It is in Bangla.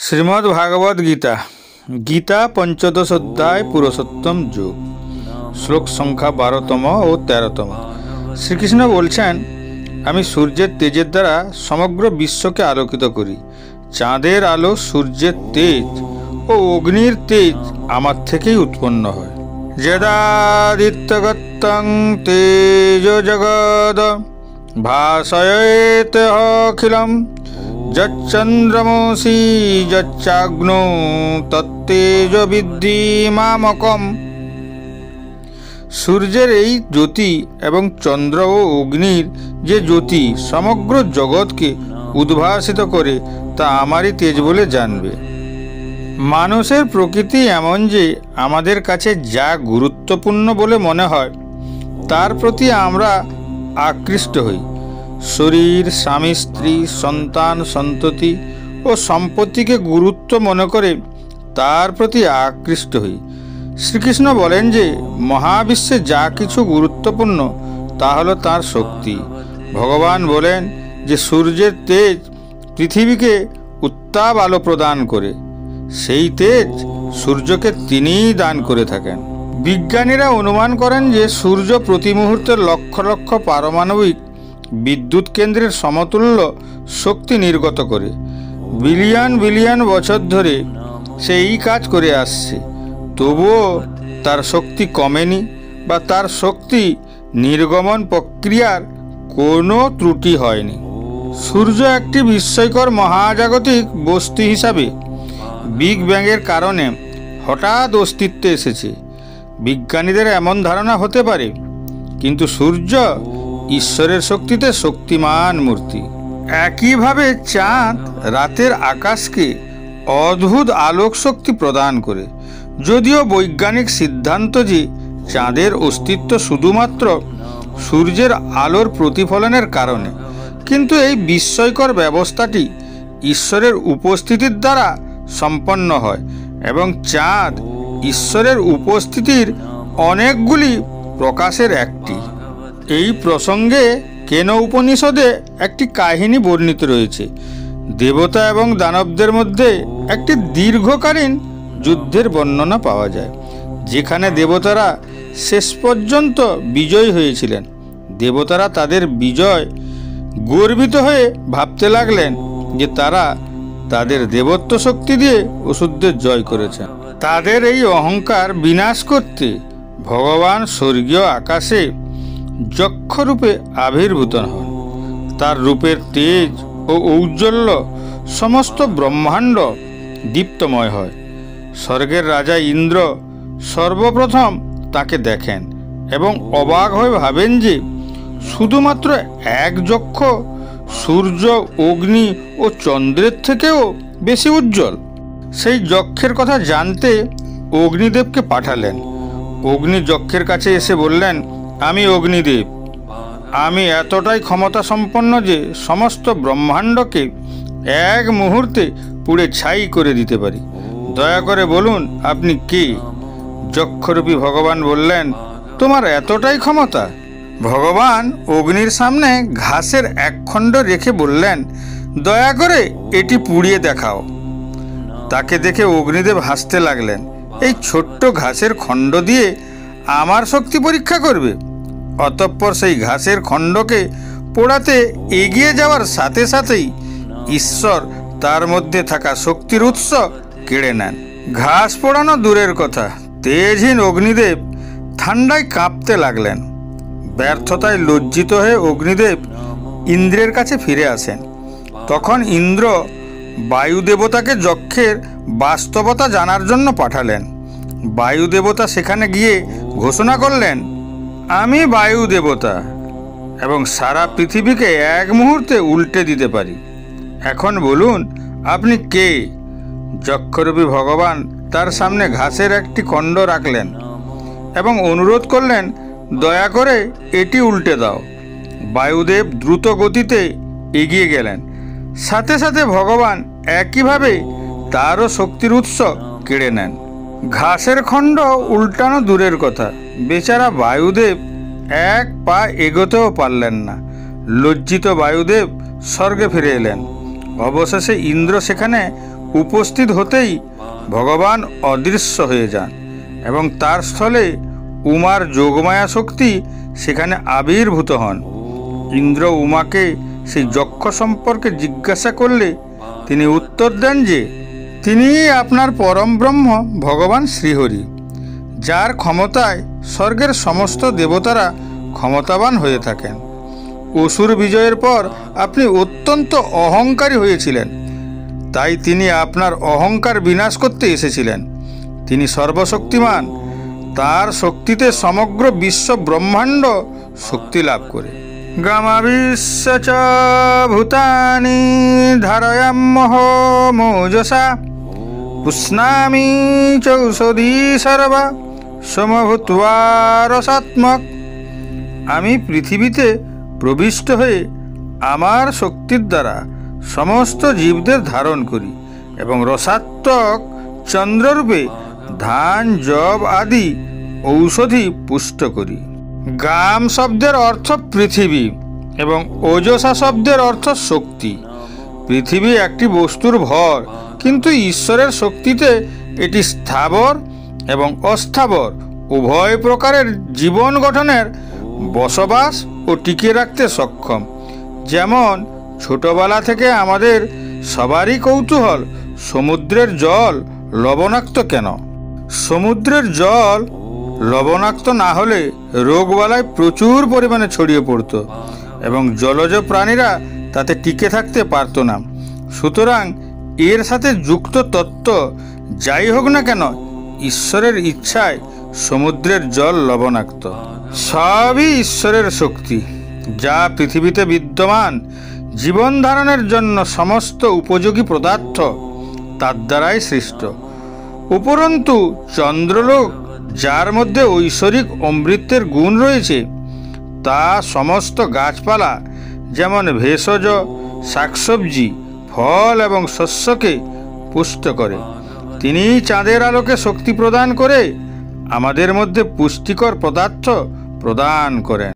শ্রীমদ্ ভাগবত গীতা গীতা পঞ্চদশ অধ্যায় পুরুষোত্তম যুগ শ্লোক সংখ্যা 12তম ও 13তম। শ্রীকৃষ্ণ বলছেন, আমি সূর্যের তেজের দ্বারা সমগ্র বিশ্বকে আলোকিত করি। চাঁদের আলো, সূর্যের তেজ ও অগ্নির তেজ আমার থেকেই উৎপন্ন হয়। যদাদিত্যগত্যং তেজ জগদ ভাসয়েত অখিলম যচ্চন্দ্রমসি যচ্চাগ্নো তত্তেজ বিদ্ধি মামকম। সূর্যের এই জ্যোতি এবং চন্দ্র ও অগ্নির যে জ্যোতি সমগ্র জগৎকে উদ্ভাসিত করে তা আমারই তেজ বলে জানবে। মানুষের প্রকৃতি এমন যে আমাদের কাছে যা গুরুত্বপূর্ণ বলে মনে হয় তার প্রতি আমরা আকৃষ্ট হই। শরীর, স্বামী, স্ত্রী, সন্তান, সন্ততি ও সম্পত্তিকে গুরুত্ব মনে করে তার প্রতি আকৃষ্ট হই। শ্রীকৃষ্ণ বলেন যে মহাবিশ্বে যা কিছু গুরুত্বপূর্ণ তা হলো তার শক্তি। ভগবান বলেন যে সূর্যের তেজ পৃথিবীকে উত্তাপ আলো প্রদান করে। সেই তেজ সূর্যকে তিনিই দান করে থাকেন। বিজ্ঞানীরা অনুমান করেন যে সূর্য প্রতি মুহূর্তে লক্ষ লক্ষ পারমাণবিক বিদ্যুৎ কেন্দ্রের সমতুল্য শক্তি নির্গত করে। বিলিয়ন বিলিয়ন বছর ধরে সে এই কাজ করে আসছে, তবুও তার শক্তি কমেনি বা তার শক্তি নির্গমন প্রক্রিয়ার কোনো ত্রুটি হয়নি। সূর্য একটি বিস্ময়কর মহাজাগতিক বস্তু হিসাবে বিগ ব্যাংয়ের কারণে হঠাৎ অস্তিত্বে এসেছে। বিজ্ঞানীদের এমন ধারণা হতে পারে, কিন্তু সূর্য ঈশ্বরের শক্তিতে শক্তিমান মূর্তি। একইভাবে চাঁদ রাতের আকাশকে অদ্ভুত আলোক শক্তি প্রদান করে। যদিও বৈজ্ঞানিক সিদ্ধান্ত যে চাঁদের অস্তিত্ব শুধুমাত্র সূর্যের আলোর প্রতিফলনের কারণে, কিন্তু এই বিস্ময়কর ব্যবস্থাটি ঈশ্বরের উপস্থিতির দ্বারা সম্পন্ন হয় এবং চাঁদ ঈশ্বরের উপস্থিতির অনেকগুলি প্রকাশের একটি। এই প্রসঙ্গে কেন উপনিষদে একটি কাহিনী বর্ণিত রয়েছে। দেবতা এবং দানবদের মধ্যে একটি দীর্ঘকালীন যুদ্ধের বর্ণনা পাওয়া যায়, যেখানে দেবতারা শেষ পর্যন্ত বিজয়ী হয়েছিলেন। দেবতারা তাদের বিজয় গর্বিত হয়ে ভাবতে লাগলেন যে তারা তাদের দেবত্ব শক্তি দিয়ে অসুরদের জয় করেছেন। তাদের এই অহংকার বিনাশ করতে ভগবান স্বর্গীয় আকাশে যক্ষরূপে আবির্ভূত হন। তার রূপের তেজ ও ঔজ্জ্বল্য সমস্ত ব্রহ্মাণ্ড দীপ্তময় হয়। স্বর্গের রাজা ইন্দ্র সর্বপ্রথম তাকে দেখেন এবং অবাক হয়ে ভাবেন যে শুধুমাত্র এক যক্ষ সূর্য, অগ্নি ও চন্দ্রের থেকেও বেশি উজ্জ্বল। সেই যক্ষের কথা জানতে অগ্নিদেবকে পাঠালেন। অগ্নি যক্ষের কাছে এসে বললেন, আমি অগ্নিদেব, আমি এতটাই ক্ষমতা সম্পন্ন যে সমস্ত ব্রহ্মাণ্ডকে এক মুহূর্তে পুড়ে ছাই করে দিতে পারি। দয়া করে বলুন আপনি কে? যক্ষরূপী ভগবান বললেন, তোমার এতটাই ক্ষমতা? ভগবান অগ্নির সামনে ঘাসের এক খণ্ড রেখে বললেন, দয়া করে এটি পুড়িয়ে দেখাও। তাকে দেখে অগ্নিদেব হাসতে লাগলেন। এই ছোট্ট ঘাসের খণ্ড দিয়ে আমার শক্তি পরীক্ষা করবে? অতঃপর সেই ঘাসের খণ্ডকে পোড়াতে এগিয়ে যাওয়ার সাথে সাথেই ঈশ্বর তার মধ্যে থাকা শক্তির উৎস কেড়ে নেন। ঘাস পোড়ানো দূরের কথা, তেজহীন অগ্নিদেব ঠান্ডায় কাঁপতে লাগলেন। ব্যর্থতায় লজ্জিত হয়ে অগ্নিদেব ইন্দ্রের কাছে ফিরে আসেন। তখন ইন্দ্র বায়ুদেবতাকে যক্ষের বাস্তবতা জানার জন্য পাঠালেন। বায়ুদেবতা সেখানে গিয়ে ঘোষণা করলেন, আমি বায়ু দেবতা এবং সারা পৃথিবীকে এক মুহূর্তে উল্টে দিতে পারি। এখন বলুন আপনি কে? যক্ষরূপী ভগবান তার সামনে ঘাসের একটি খণ্ড রাখলেন এবং অনুরোধ করলেন, দয়া করে এটি উল্টে দাও। বায়ুদেব দ্রুত গতিতে এগিয়ে গেলেন। সাথে সাথে ভগবান একইভাবে তারও শক্তির উৎস কেড়ে নেন। ঘাসের খণ্ড উল্টানো দূরের কথা, বেচারা বায়ুদেব এক পা এগোতেও পারলেন না। লজ্জিত বায়ুদেব স্বর্গে ফিরে এলেন। অবশেষে ইন্দ্র সেখানে উপস্থিত হতেই ভগবান অদৃশ্য হয়ে যান এবং তার স্থলে উমার যোগমায়া শক্তি সেখানে আবির্ভূত হন। ইন্দ্র উমাকে সেই যক্ষ সম্পর্কে জিজ্ঞাসা করলে তিনি উত্তর দেন যে তিনি আপনার পরম ব্রহ্ম ভগবান শ্রীহরি, যার ক্ষমতায় স্বর্গের সমস্ত দেবতারা ক্ষমতাবান হয়ে থাকেন। অসুর বিজয়ের পর আপনি অত্যন্ত অহংকারী হয়েছিলেন, তাই তিনি আপনার অহংকার বিনাশ করতে এসেছিলেন। তিনি সর্বশক্তিমান, তার শক্তিতে সমগ্র বিশ্ব ব্রহ্মাণ্ড শক্তি লাভ করে। গামাবিশ্ব চ ভূতানি ধারয়াম্যহ মোজসা পুষ্ণামি চৌষধি সর্বা সমভূত্বা রসাত্মক। আমি পৃথিবীতে প্রবিষ্ট হয়ে আমার শক্তির দ্বারা সমস্ত জীবদের ধারণ করি এবং রসাত্মক চন্দ্ররূপে ধান, যব আদি ঔষধি পুষ্ট করি। গাম শব্দের অর্থ পৃথিবী এবং ওজসা শব্দের অর্থ শক্তি। পৃথিবী একটি বস্তুর ভর, কিন্তু ঈশ্বরের শক্তিতে এটি স্থাবর এবং অস্থাবর উভয় প্রকারের জীবন গঠনের বসবাস ও টিকিয়ে রাখতে সক্ষম। যেমন ছোটবেলা থেকে আমাদের সবারই কৌতূহল, সমুদ্রের জল লবণাক্ত কেন? সমুদ্রের জল লবণাক্ত না হলে রোগবালাই প্রচুর পরিমাণে ছড়িয়ে পড়ত এবং জলজ প্রাণীরা তাতে টিকে থাকতে পারত না। সুতরাং এর সাথে যুক্ত তত্ত্ব যাই হোক না কেন, ঈশ্বরের ইচ্ছায় সমুদ্রের জল লবণাক্ত। সবই ঈশ্বরের শক্তি, যা পৃথিবীতে বিদ্যমান জীবন ধারণের জন্য সমস্ত উপযোগী পদার্থ তার দ্বারাই সৃষ্ট। উপরন্তু চন্দ্রলোক, যার মধ্যে ঐশ্বরিক অমৃতের গুণ রয়েছে, তা সমস্ত গাছপালা যেমন ভেষজ, শাকসবজি, ফল এবং শস্যকে পুষ্ট করে। তিনি চাঁদের আলোকে শক্তি প্রদান করে আমাদের মধ্যে পুষ্টিকর পদার্থ প্রদান করেন।